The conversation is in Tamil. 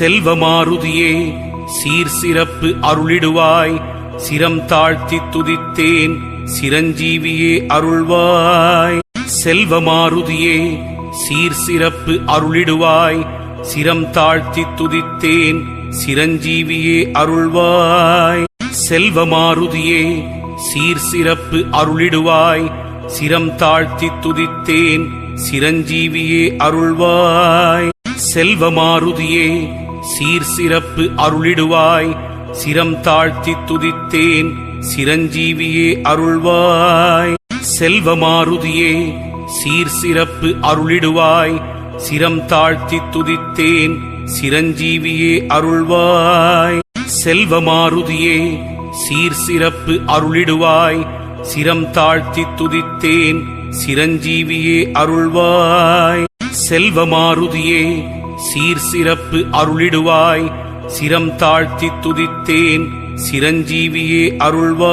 செல்வமாருதியே சீர் சிறப்பு அருளிடுவாய், சிரம் தாழ்த்தி துதித்தேன் சிரஞ்சீவியே அருள்வாய். செல்வமாருதியே சீர் சிறப்பு அருளிடுவாய், சிரம் தாழ்த்தி துதித்தேன் சிரஞ்சீவியே அருள்வாய். செல்வமாருதியே சீர் சிறப்பு அருளிடுவாய், சிரம் தாழ்த்தி துதித்தேன் சிரஞ்சீவியே அருள்வாய். செல்வமாருதியே சீர் சிறப்பு அருளிடுவாய், சிரம் தாழ்த்தி துதித்தேன் சிரஞ்சீவியே அருள்வாய். செல்வமாருதியே சீர் சிறப்பு அருளிடுவாய், சிரம் தாழ்த்தி துதித்தேன் சிரஞ்சீவியே அருள்வாய். செல்வமாருதியே சீர் சிறப்பு அருளிடுவாய், சிரம் தாழ்த்தி துதித்தேன் சிரஞ்சீவியே அருள்வாய். செல்வமாருதியே சீர் சிறப்பு அருளிடுவாய், சிரம் தாழ்த்தி துதித்தேன் சிரஞ்சீவியே அருள்வாய்.